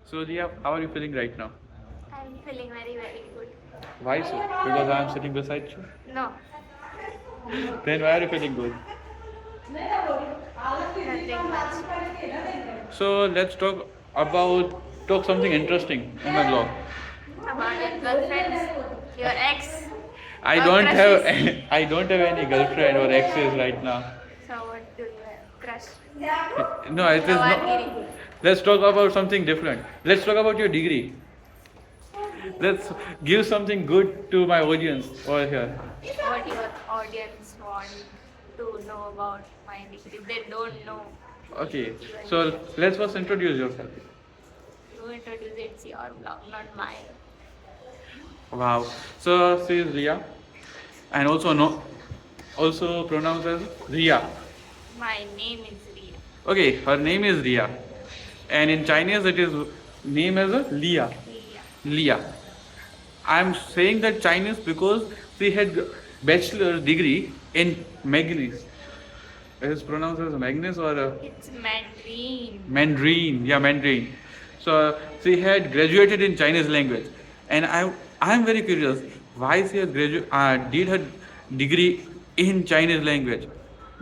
So, Ria, how are you feeling right now? I'm feeling very, very good. Why so? Because I am sitting beside you. No, Then why are you feeling good? nothing much. So let's talk something interesting in my blog. About your girlfriends, your ex, I or don't have crushes. I don't have any girlfriend or exes right now. So, what do you have? Crush. No, it is no. Lavagiri. Let's talk about something different. Let's talk about your degree. Let's give something good to my audience over here. What your audience want to know about my degree? They don't know. Okay, so let's first introduce yourself. You introduce it's your blog, not mine. Wow. So she is Ria, and also no, also pronounced as Ria. My name is Ria. Okay, her name is Ria, and in Chinese it is name as a Lia. Ria. Lia. I am saying that Chinese because she had bachelor degree in Magnus. It is pronounced as Magnus or It's Mandarin. Mandarin. Yeah, Mandarin. So she had graduated in Chinese language, and I am very curious why she has did her degree in Chinese language,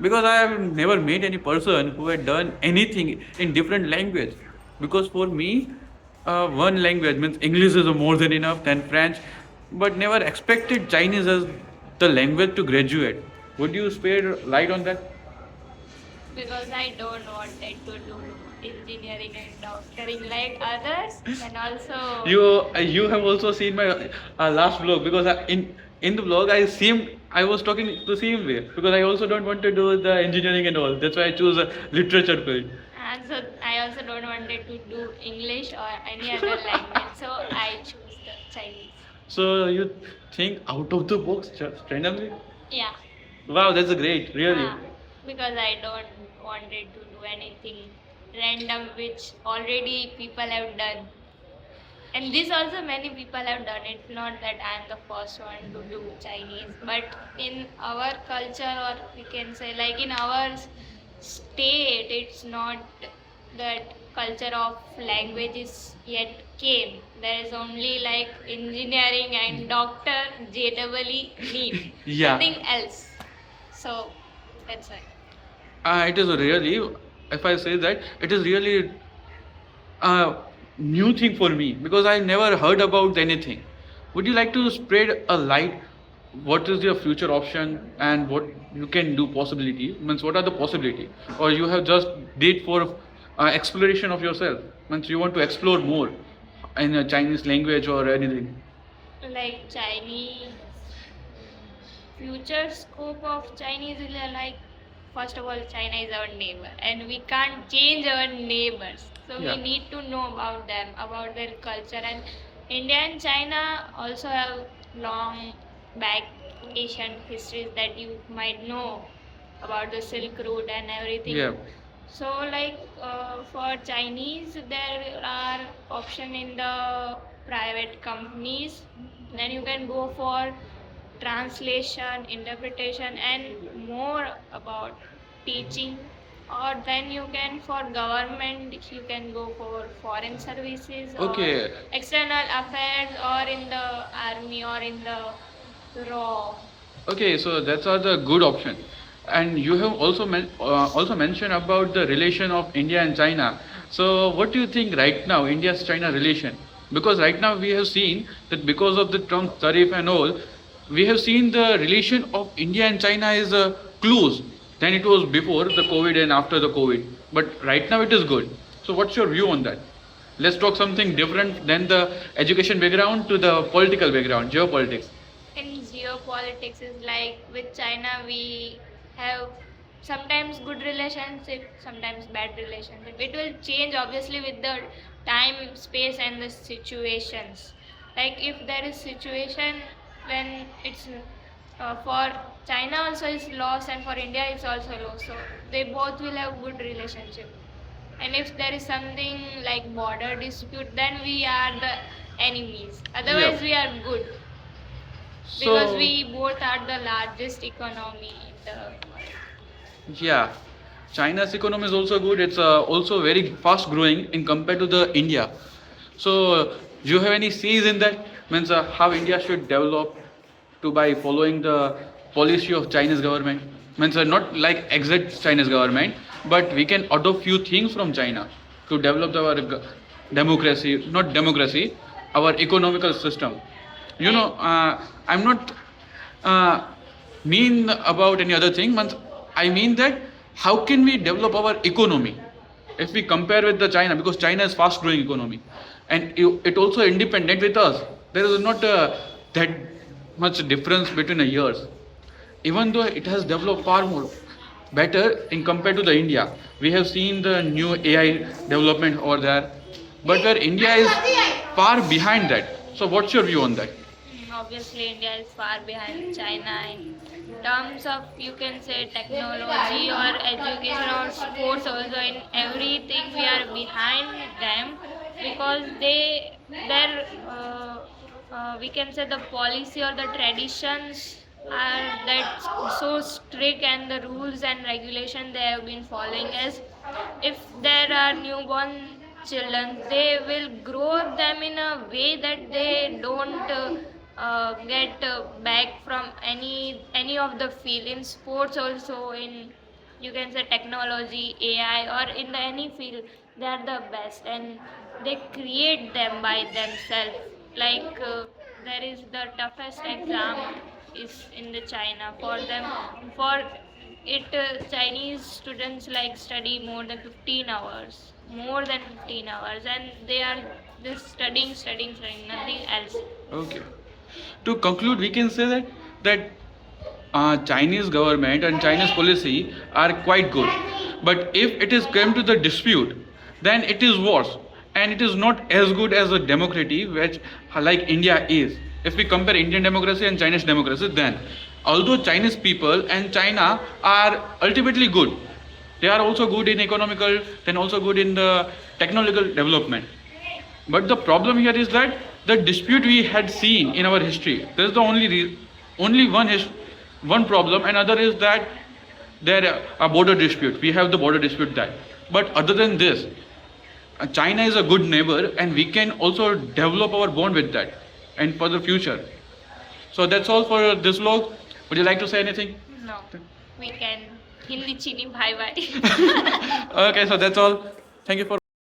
because I have never met any person who had done anything in different language. Because for me, one language means English is more than enough, then French, but never expected Chinese as the language to graduate. Would you spare light on that? Because I don't wanted to do engineering and doctoring like others, and also You have also seen my last vlog, because in the vlog I was talking the same way, because I also don't want to do the engineering and all. That's why I choose a literature field. and so I also don't wanted to do English or any other language, so I choose the Chinese. So you think out of the box just randomly? Yeah. Wow, that's great, really. Because I don't wanted to do anything random which already people have done. And this also many people have done. It's not that I am the first one to do Chinese, but in our culture, or we can say like in our state, it's not that culture of languages yet came. There is only like engineering and doctor, JEE, NEET, Yeah. nothing else. So that's why. It is really, if I say that, it is really a new thing for me, because I never heard about anything. Would you like to spread a light? What is your future option and what you can do possibility? Means what are the possibility? Or you have just did for exploration of yourself? Means you want to explore more in a Chinese language or anything? Like Chinese future scope of Chinese is like, first of all, China is our neighbor and we can't change our neighbors. So Yeah. we need to know about them, about their culture. And India and China also have long back Asian histories that you might know about the Silk Route and everything. Yeah. So like for Chinese, there are option in the private companies. Then you can go for translation, interpretation, and more about teaching. Or then you can for government, you can go for foreign services, Okay. or external affairs, or in the army, or in the raw. Okay, so that's are the good option. And you have also mentioned about the relation of India and China. So what do you think right now India's China relation? Because right now we have seen that because of the Trump tariff and all, we have seen the relation of India and China is close than it was before the COVID and after the COVID. But right now it is good. So what's your view on that? Let's talk something different than the education background to the political background, geopolitics. In geopolitics is like with China we have sometimes good relationship, sometimes bad relationship. It will change obviously with the time, space, and the situations. Like if there is situation when it's for China also is loss and for India it's also loss. So they both will have good relationship. And if there is something like border dispute, then we are the enemies. Otherwise, we are good because we both are the largest economy in the world. Yeah, China's economy is also good. It's also very fast growing in compared to the India. So do you have any sees in that? Means how India should develop to by following the policy of Chinese government. Means not like exact Chinese government, but we can adopt few things from China to develop our democracy, not democracy, our economical system. You know, I'm not uh, mean about any other thing. Means I mean that how can we develop our economy if we compare with the China, because China is fast growing economy and it also independent with us. There is not that much difference between the years, even though it has developed far more better in compared to the India. We have seen the new AI development over there, but where India is far behind that. So what's your view on that? Obviously, India is far behind China in terms of, you can say, technology or education or sports. Also, in everything, we are behind them because we can say, the policy or the traditions are that so strict, and the rules and regulation they have been following is, if there are newborn children, they will grow them in a way that they don't get back from any of the field. In sports also, in, you can say, technology, AI, or in the any field, they are the best, and they create them by themselves. Like, there is the toughest exam is in the China for them. For it, Chinese students like study more than 15 hours, and they are just studying, nothing else. Okay. To conclude, we can say that Chinese government and Chinese policy are quite good, but if it is come to the dispute, then it is worse, and it is not as good as a democracy which like India is. If we compare Indian democracy and Chinese democracy, then although Chinese people and China are ultimately good, they are also good in economical, then also good in the technological development. But the problem here is that the dispute we had seen in our history, there is the only one problem, and other is that there a border dispute. We have the border dispute that. But other than this, China is a good neighbor, and we can also develop our bond with that, and for the future. So that's all for this vlog. Would you like to say anything? No, we can Hindi chini bye bye. Okay, so that's all. Thank you for.